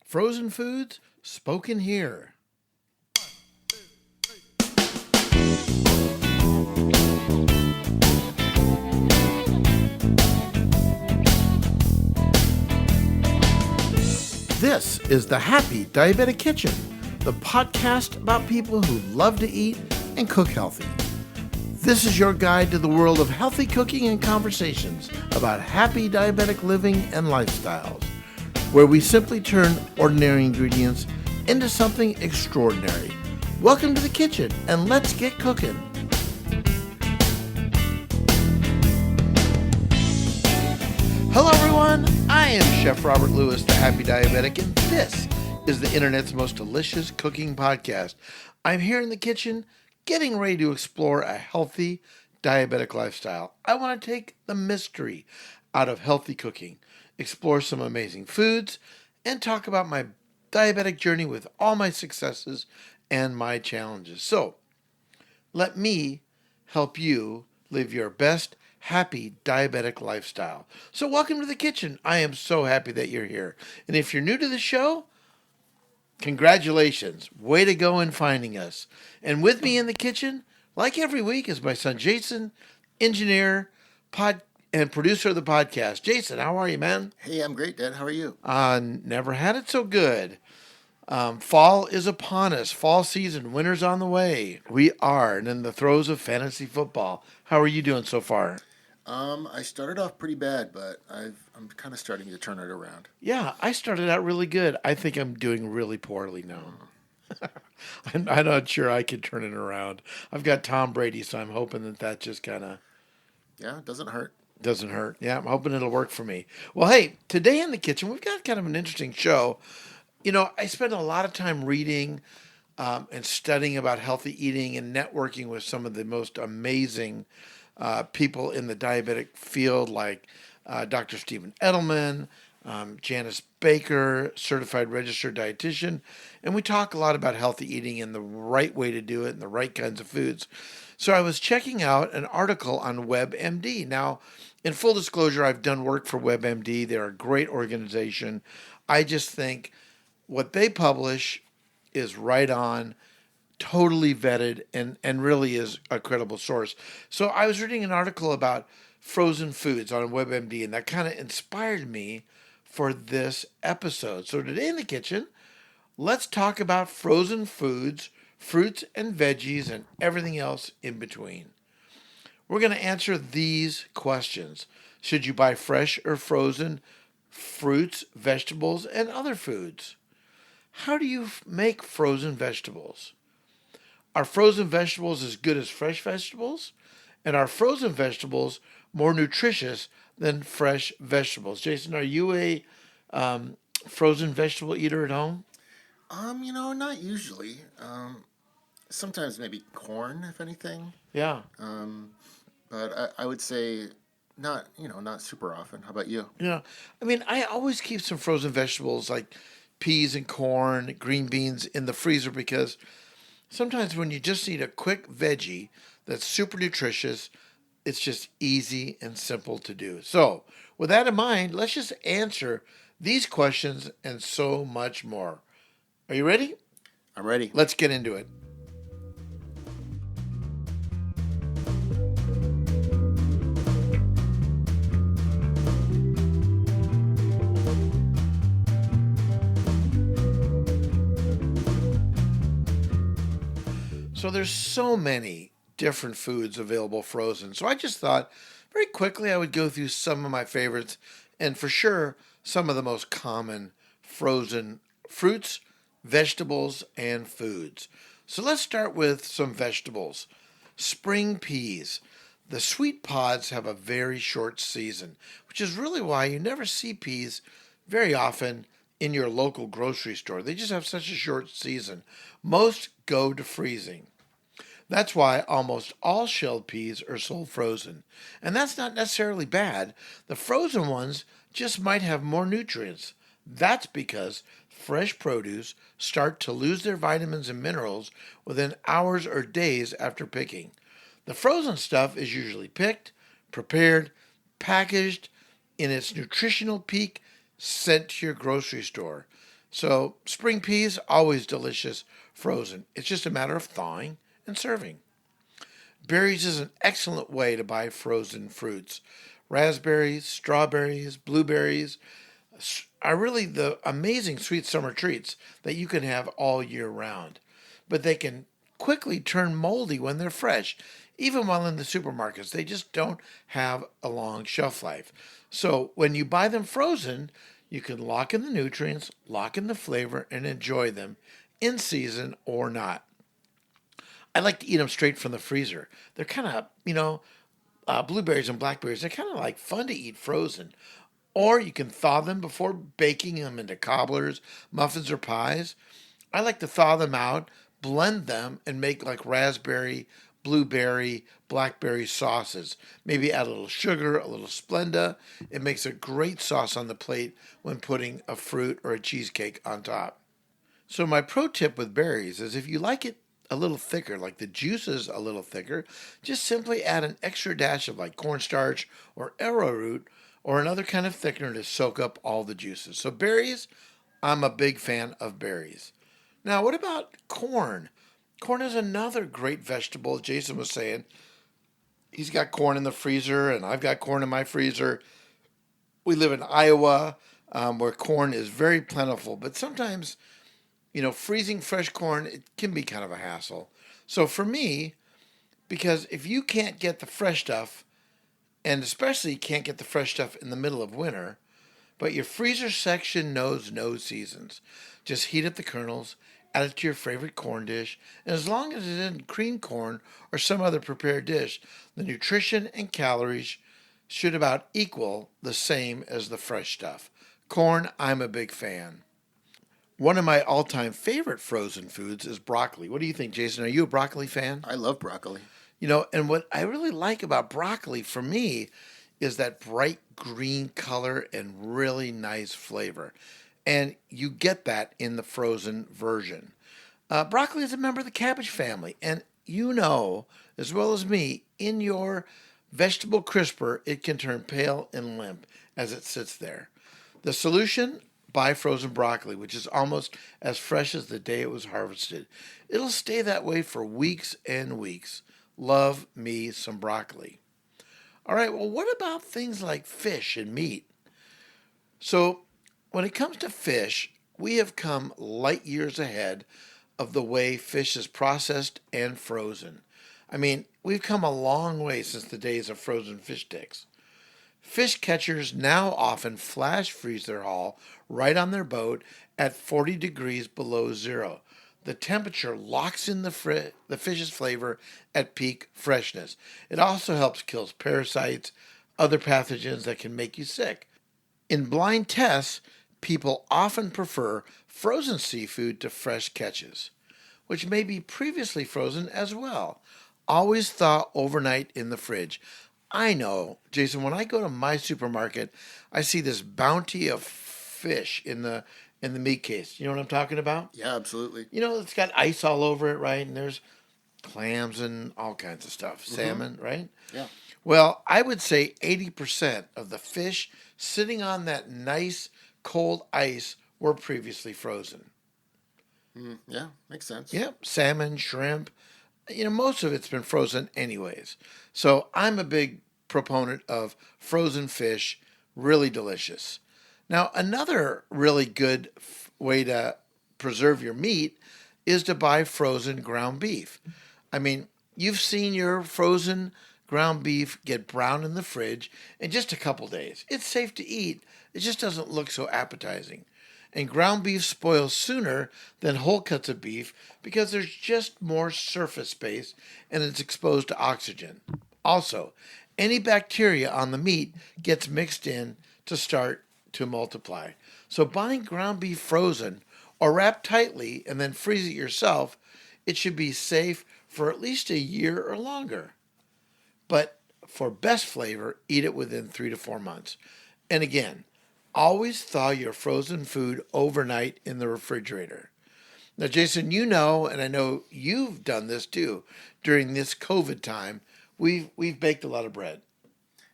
Frozen foods spoken here. This is the Happy Diabetic Kitchen, the podcast about people who love to eat and cook healthy. This is your guide to the world of healthy cooking and conversations about happy diabetic living and lifestyles, where we simply turn ordinary ingredients into something extraordinary. Welcome to the kitchen, and let's get cooking. Hello everyone, I am Chef Robert Lewis, the Happy Diabetic, and this is the internet's most delicious cooking podcast. I'm here in the kitchen getting ready to explore a healthy diabetic lifestyle. I want to take the mystery out of healthy cooking, explore some amazing foods, and talk about my diabetic journey with all my successes and my challenges. So, let me help you live your best happy diabetic lifestyle. So welcome to the kitchen. I am so happy that you're here. And if you're new to the show, congratulations. Way to go in finding us. And with me in the kitchen, like every week, is my son Jason, engineer, and producer of the podcast. Jason, how are you, man? Hey, I'm great, Dad. How are you? Never had it so good. Fall is upon us. Fall season. Winter's on the way. We are and in the throes of fantasy football. How are you doing so far? I started off pretty bad, but I'm kind of starting to turn it around. Yeah, I started out really good. I think I'm doing really poorly now. I'm not sure I can turn it around. I've got Tom Brady, so I'm hoping that just kind of Yeah, it doesn't hurt. doesn't hurt. Yeah, I'm hoping it'll work for me. Well, hey, today in the kitchen, we've got kind of an interesting show. You know, I spend a lot of time reading and studying about healthy eating and networking with some of the most amazing people in the diabetic field, like Dr. Stephen Edelman, Janice Baker, certified registered dietitian, and we talk a lot about healthy eating and the right way to do it and the right kinds of foods. So I was checking out an article on WebMD. Now, in full disclosure, I've done work for WebMD. They're a great organization. I just think what they publish is right on, totally vetted, and really is a credible source. So I was reading an article about frozen foods on WebMD, and that kind of inspired me for this episode. So today in the kitchen, let's talk about frozen foods, fruits and veggies, and everything else in between. We're going to answer these questions. Should you buy fresh or frozen fruits, vegetables, and other foods? How do you make frozen vegetables? Are frozen vegetables as good as fresh vegetables? And are frozen vegetables more nutritious than fresh vegetables? Jason, are you a frozen vegetable eater at home? Not usually. Sometimes maybe corn, if anything. Yeah. But I would say not super often. How about you? Yeah. I mean, I always keep some frozen vegetables like peas and corn, green beans in the freezer because sometimes when you just need a quick veggie that's super nutritious, it's just easy and simple to do. So, with that in mind, let's just answer these questions and so much more. Are you ready? I'm ready. Let's get into it. So there's so many different foods available frozen. So I just thought very quickly I would go through some of my favorites and for sure some of the most common frozen fruits, vegetables, and foods. So let's start with some vegetables. Spring peas. The sweet pods have a very short season, which is really why you never see peas very often in your local grocery store. They just have such a short season. Most go to freezing. That's why almost all shelled peas are sold frozen. And that's not necessarily bad. The frozen ones just might have more nutrients. That's because fresh produce start to lose their vitamins and minerals within hours or days after picking. The frozen stuff is usually picked, prepared, packaged in its nutritional peak, sent to your grocery store. So, spring peas, always delicious frozen. It's just a matter of thawing and serving. Berries is an excellent way to buy frozen fruits. Raspberries, strawberries, blueberries are really the amazing sweet summer treats that you can have all year round. But they can quickly turn moldy when they're fresh, even while in the supermarkets. They just don't have a long shelf life. So when you buy them frozen, you can lock in the nutrients, lock in the flavor, and enjoy them in season or not. I like to eat them straight from the freezer. They're kind of, blueberries and blackberries, they're kind of like fun to eat frozen. Or you can thaw them before baking them into cobblers, muffins, or pies. I like to thaw them out, blend them, and make like raspberry, blueberry, blackberry sauces. Maybe add a little sugar, a little Splenda. It makes a great sauce on the plate when putting a fruit or a cheesecake on top. So my pro tip with berries is if you like it a little thicker, like the juices a little thicker, just simply add an extra dash of like cornstarch or arrowroot or another kind of thickener to soak up all the juices. So berries, I'm a big fan of berries. Now, what about corn? Corn is another great vegetable. Jason was saying he's got corn in the freezer, and I've got corn in my freezer. We live in Iowa, where corn is very plentiful, but sometimes freezing fresh corn, it can be kind of a hassle. So for me, because if you can't get the fresh stuff, and especially can't get the fresh stuff in the middle of winter, but your freezer section knows no seasons. Just heat up the kernels, add it to your favorite corn dish, and as long as it isn't cream corn or some other prepared dish, the nutrition and calories should about equal the same as the fresh stuff. Corn, I'm a big fan. One of my all time favorite frozen foods is broccoli. What do you think, Jason? Are you a broccoli fan? I love broccoli. And what I really like about broccoli for me is that bright green color and really nice flavor. And you get that in the frozen version. Broccoli is a member of the cabbage family. And as well as me, in your vegetable crisper, it can turn pale and limp as it sits there. The solution? Buy frozen broccoli, which is almost as fresh as the day it was harvested. It'll stay that way for weeks and weeks. Love me some broccoli. All right, well, what about things like fish and meat? So, when it comes to fish, we have come light years ahead of the way fish is processed and frozen. I mean, we've come a long way since the days of frozen fish sticks. Fish catchers now often flash freeze their haul right on their boat at 40 degrees below zero. The temperature locks in the fish's flavor at peak freshness. It also helps kill parasites, other pathogens that can make you sick. In blind tests, people often prefer frozen seafood to fresh catches, which may be previously frozen as well. Always thaw overnight in the fridge. I know, Jason, when I go to my supermarket, I see this bounty of fish in the meat case. You know what I'm talking about? Yeah, absolutely. It's got ice all over it, right? And there's clams and all kinds of stuff, salmon, right? Yeah. Well, I would say 80% of the fish sitting on that nice cold ice were previously frozen. Yeah, makes sense. Yep, salmon, shrimp, most of it's been frozen anyways. So I'm a big proponent of frozen fish, really delicious. Now, another really good way to preserve your meat is to buy frozen ground beef. I mean, you've seen your frozen ground beef get brown in the fridge in just a couple days. It's safe to eat, it just doesn't look so appetizing. And ground beef spoils sooner than whole cuts of beef because there's just more surface space and it's exposed to oxygen. Also, any bacteria on the meat gets mixed in to start to multiply. So buying ground beef frozen or wrapped tightly and then freeze it yourself, it should be safe for at least a year or longer. But for best flavor, eat it within 3 to 4 months. And again, always thaw your frozen food overnight in the refrigerator. Now, Jason, and I know you've done this too, during this COVID time, we've baked a lot of bread.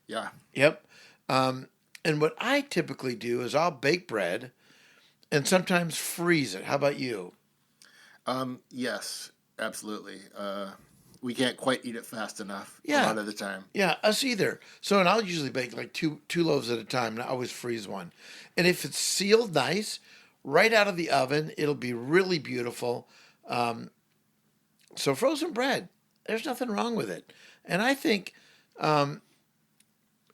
Yeah. Yep. And what I typically do is I'll bake bread and sometimes freeze it. How about you? Yes, absolutely. We can't quite eat it fast enough a Yeah, lot of the time. yeah, us either. So, and I'll usually bake like two loaves at a time, and I always freeze one. And if it's sealed nice, right out of the oven, it'll be really beautiful. Um, so, frozen bread, there's nothing wrong with it, and I think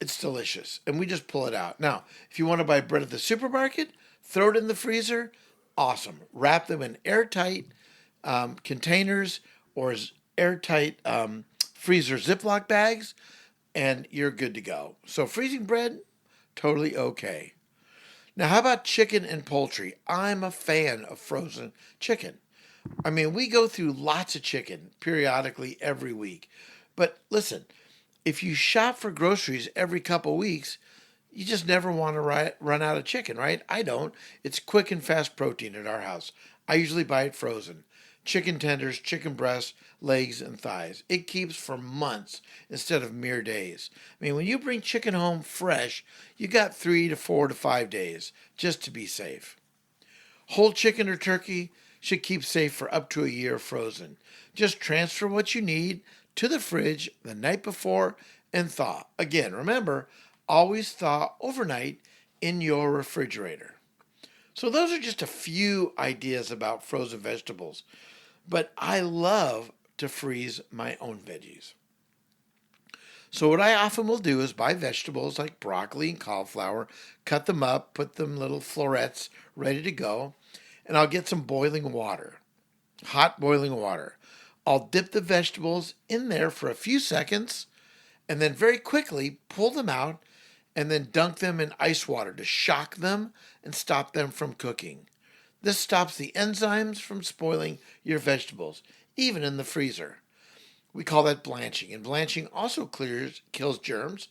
it's delicious. And we just pull it out. Now, if you want to buy bread at the supermarket, throw it in the freezer. Awesome. Wrap them in airtight containers or airtight freezer Ziploc bags, and you're good to go. So freezing bread, totally okay. Now, how about chicken and poultry? I'm a fan of frozen chicken. I mean, we go through lots of chicken periodically every week. But listen, if you shop for groceries every couple weeks, you just never want to run out of chicken, right? I don't. It's quick and fast protein at our house. I usually buy it frozen. Chicken tenders, chicken breasts, legs, and thighs. It keeps for months instead of mere days. I mean, when you bring chicken home fresh, you got 3 to 4 to 5 days just to be safe. Whole chicken or turkey should keep safe for up to a year frozen. Just transfer what you need to the fridge the night before and thaw. Again, remember, always thaw overnight in your refrigerator. So, those are just a few ideas about frozen vegetables, but I love to freeze my own veggies. So, what I often will do is buy vegetables like broccoli and cauliflower, cut them up, put them little florets ready to go, and I'll get some boiling water, hot boiling water. I'll dip the vegetables in there for a few seconds and then very quickly pull them out and then dunk them in ice water to shock them and stop them from cooking. This stops the enzymes from spoiling your vegetables, even in the freezer. We call that blanching, and blanching also kills germs.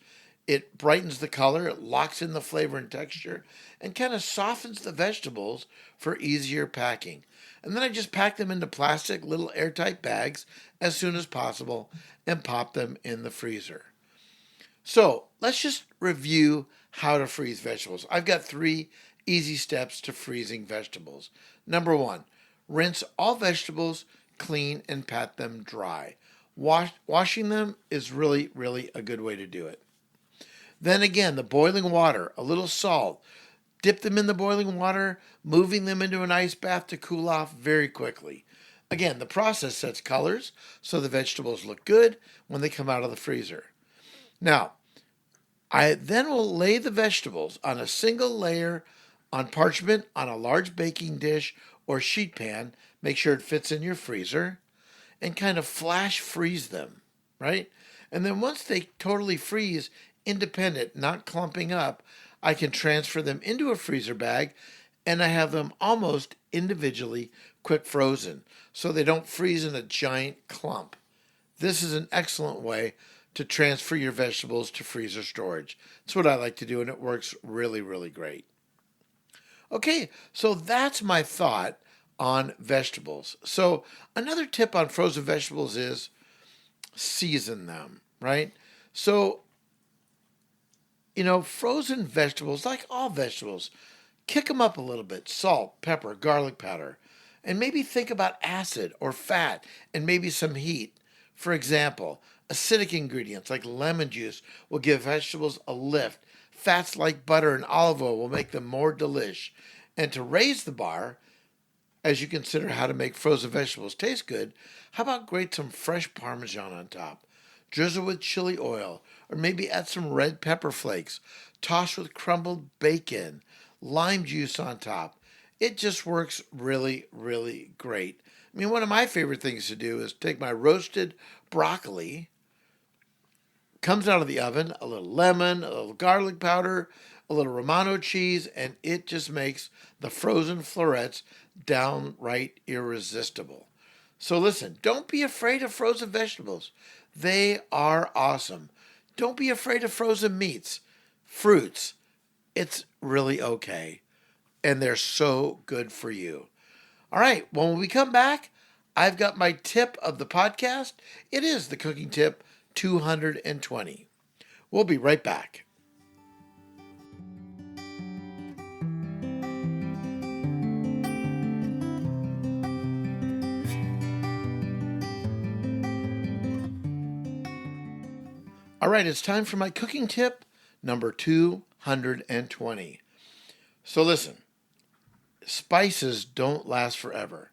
It brightens the color, it locks in the flavor and texture, and kind of softens the vegetables for easier packing. And then I just pack them into plastic little airtight bags as soon as possible and pop them in the freezer. So let's just review how to freeze vegetables. I've got 3 easy steps to freezing vegetables. Number 1, rinse all vegetables, clean and pat them dry. Washing them is really, really a good way to do it. Then again, the boiling water, a little salt. Dip them in the boiling water, moving them into an ice bath to cool off very quickly. Again, the process sets colors so the vegetables look good when they come out of the freezer. Now, I then will lay the vegetables on a single layer on parchment on a large baking dish or sheet pan. Make sure it fits in your freezer and kind of flash freeze them, right? And then once they totally freeze, independent, not clumping up, I can transfer them into a freezer bag and I have them almost individually quick frozen so they don't freeze in a giant clump. This is an excellent way to transfer your vegetables to freezer storage. It's what I like to do, and it works really, really great. Okay, so that's my thought on vegetables. So, another tip on frozen vegetables is season them, right? So, frozen vegetables, like all vegetables, kick them up a little bit salt, pepper, garlic powder, and maybe think about acid or fat and maybe some heat. For example, acidic ingredients like lemon juice will give vegetables a lift. Fats like butter and olive oil will make them more delish. And to raise the bar, as you consider how to make frozen vegetables taste good, how about grate some fresh Parmesan on top? Drizzle with chili oil, or maybe add some red pepper flakes. Toss with crumbled bacon, lime juice on top. It just works really, really great. I mean, one of my favorite things to do is take my roasted broccoli, comes out of the oven, a little lemon, a little garlic powder, a little Romano cheese, and it just makes the frozen florets downright irresistible. So listen, don't be afraid of frozen vegetables. They are awesome. Don't be afraid of frozen meats, fruits. It's really okay. And they're so good for you. All right, when we come back, I've got my tip of the podcast. It is the cooking tip 220. We'll be right back. All right, it's time for my cooking tip number 220. So listen, spices don't last forever.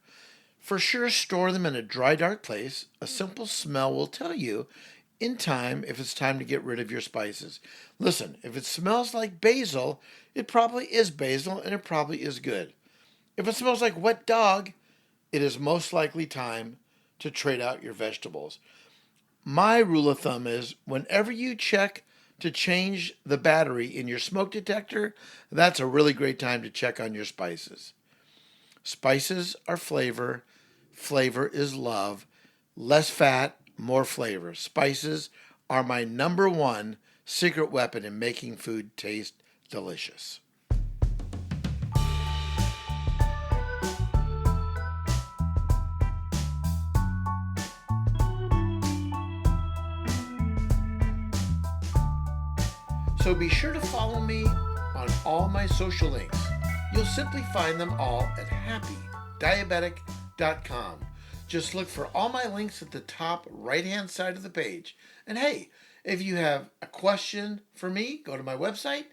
For sure, store them in a dry, dark place. A simple smell will tell you in time if it's time to get rid of your spices. Listen, if it smells like basil, it probably is basil and it probably is good. If it smells like wet dog, it is most likely time to trade out your vegetables. My rule of thumb is whenever you check to change the battery in your smoke detector, that's a really great time to check on your spices. Spices are flavor. Flavor is love. Less fat, more flavor. Spices are my number one secret weapon in making food taste delicious. So be sure to follow me on all my social links. You'll simply find them all at happydiabetic.com. Just look for all my links at the top right-hand side of the page. And hey, if you have a question for me, go to my website,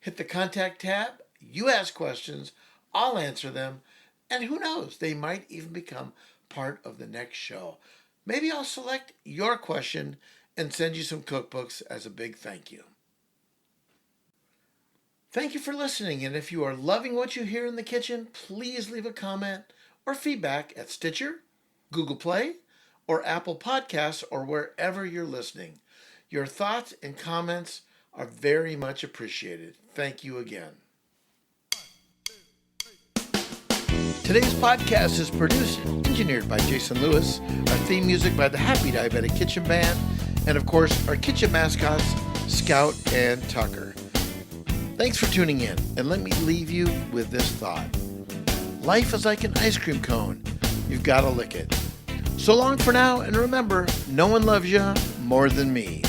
hit the contact tab, you ask questions, I'll answer them, and who knows, they might even become part of the next show. Maybe I'll select your question and send you some cookbooks as a big thank you. Thank you for listening, and if you are loving what you hear in the kitchen, please leave a comment or feedback at Stitcher, Google Play, or Apple Podcasts, or wherever you're listening. Your thoughts and comments are very much appreciated. Thank you again. Today's podcast is produced and engineered by Jason Lewis, our theme music by the Happy Diabetic Kitchen Band, and of course, our kitchen mascots, Scout and Tucker. Thanks for tuning in, and let me leave you with this thought. Life is like an ice cream cone. You've got to lick it. So long for now, and remember, no one loves you more than me.